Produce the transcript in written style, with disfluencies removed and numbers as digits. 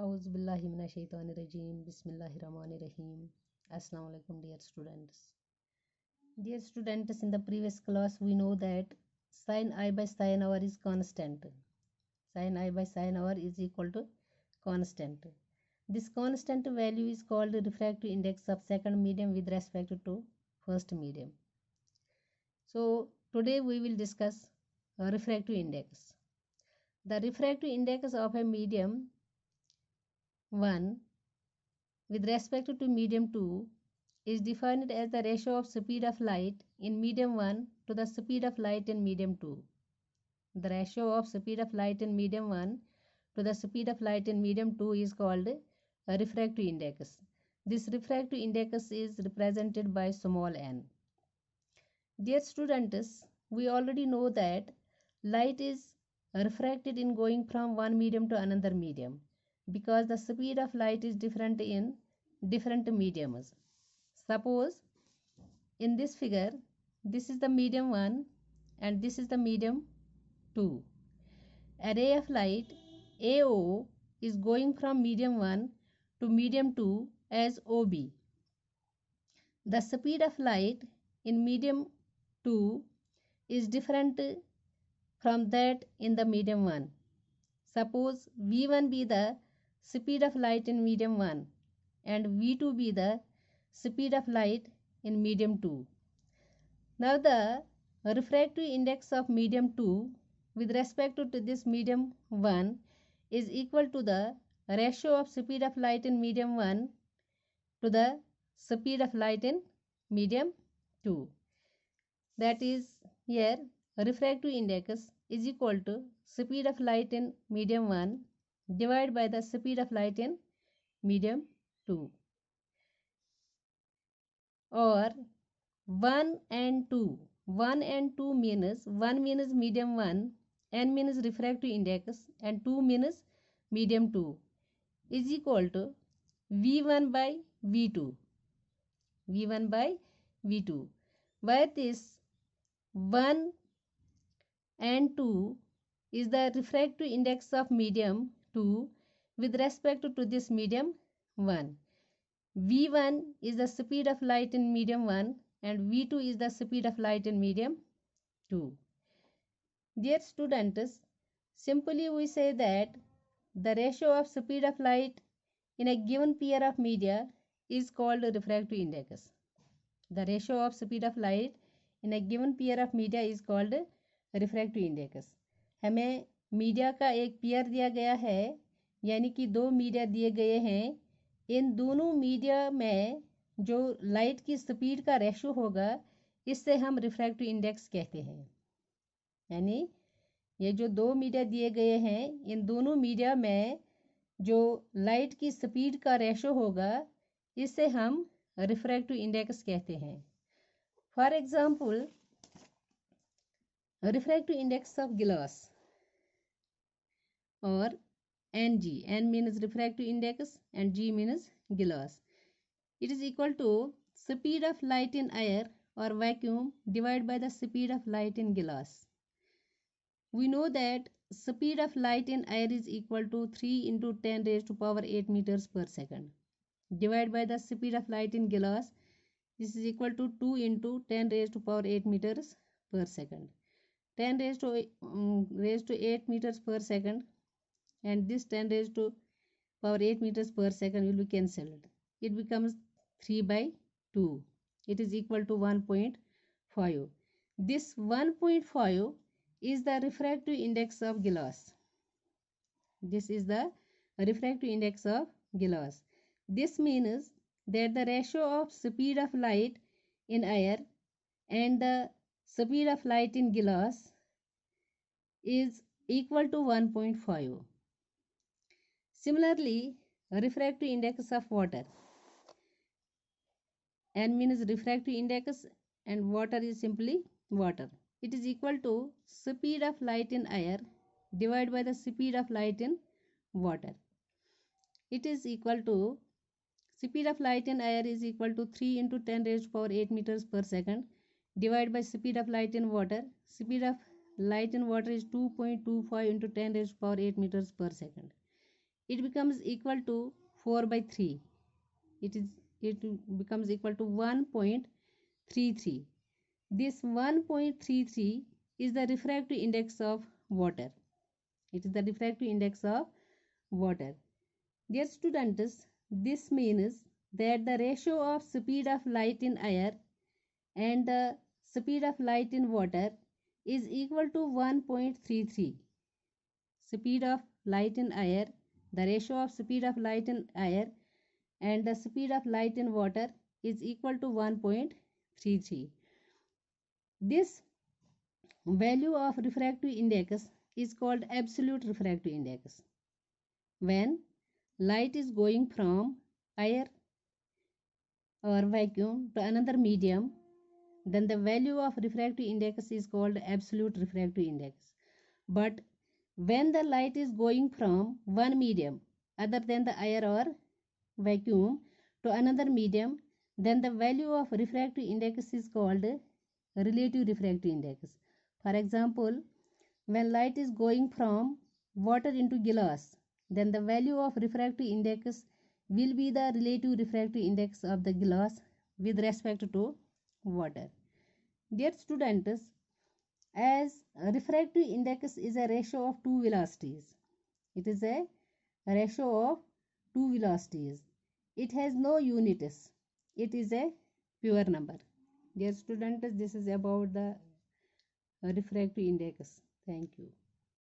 Auzubillahiminash-shaytanir-rajim. Bismillahir-rahmanir-rahim. Assalamu alaikum, dear students. Dear students, in the previous class, we know that sin I by sin hour is constant. Sin I by sin hour is equal to constant. This constant value is called the refractive index of second medium with respect to first medium. So, today we will discuss refractive index. The refractive index of a medium 1 with respect to medium 2 is defined as the ratio of speed of light in medium 1 to the speed of light in medium 2. The ratio of speed of light in medium 1 to the speed of light in medium 2 is called a refractive index. This refractive index is represented by small n. Dear students, we already know that light is refracted in going from one medium to another medium because the speed of light is different in different mediums. Suppose in this figure, this is the medium 1 and this is the medium 2. A ray of light AO is going from medium 1 to medium 2 as OB. The speed of light in medium 2 is different from that in the medium 1. Suppose V1 be the speed of light in medium 1 and V2 be the speed of light in medium 2. Now the refractive index of medium 2 with respect to this medium 1 is equal to the ratio of speed of light in medium 1 to the speed of light in medium 2. That is, here refractive index is equal to speed of light in medium 1 divided by the speed of light in medium 2, or 1 and 2. 1 and 2 means 1 means medium 1, n means refractive index and 2 means medium 2 is equal to V1 by V2. V1 by V2, where this 1 and 2 is the refractive index of medium 2 with respect to this medium 1. V1 is the speed of light in medium 1 and V2 is the speed of light in medium 2. Dear students, simply we say that the ratio of speed of light in a given pair of media is called refractive index. The ratio of speed of light in a given pair of media is called refractive index. हमें media का एक pair दिया गया है, यानी कि दो media दिए गए हैं. इन दोनों मीडिया में जो लाइट की स्पीड का रेशो होगा, इससे हम रिफ्रैक्टिव इंडेक्स कहते हैं. यानी ये जो दो मीडिया दिए गए हैं, इन दोनों मीडिया में जो लाइट की स्पीड का रेशो होगा, इससे हम रिफ्रैक्टिव इंडेक्स कहते हैं. For example, refractive index of glass, or Ng. N means refractive index and G means glass. It is equal to speed of light in air or vacuum divided by the speed of light in glass. We know that speed of light in air is equal to 3 into 10 raised to power 8 meters per second divided by the speed of light in glass. This is equal to 2 into 10 raised to power 8 meters per second. 10 raised to 8 meters per second and this 10 raised to power 8 meters per second will be cancelled. It becomes 3 by 2. It is equal to 1.5. This 1.5 is the refractive index of glass. This is the refractive index of glass. This means that the ratio of speed of light in air and the speed of light in glass is equal to 1.5. Similarly, refractive index of water. N means refractive index and water is simply water. It is equal to speed of light in air divided by the speed of light in water. It is equal to speed of light in air is equal to 3 into 10 raised to power 8 meters per second divided by speed of light in water. Speed of light in water is 2.25 into 10 raised to power 8 meters per second. it becomes equal to 4 by 3. It becomes equal to 1.33. This 1.33 is the refractive index of water. It is the refractive index of water. Dear students, this means that the ratio of speed of light in air and the speed of light in water is equal to 1.33. Speed of light in air, the ratio of speed of light in air and the speed of light in water is equal to 1.33. This value of refractive index is called absolute refractive index. When light is going from air or vacuum to another medium, then the value of refractive index is called absolute refractive index. But when the light is going from one medium other than the air or vacuum to another medium, then the value of refractive index is called relative refractive index. For example, when light is going from water into glass, then the value of refractive index will be the relative refractive index of the glass with respect to water. Dear students, as refractive index is a ratio of two velocities, it is a ratio of two velocities. It has no units. It is a pure number. Dear students, this is about the refractive index. Thank you.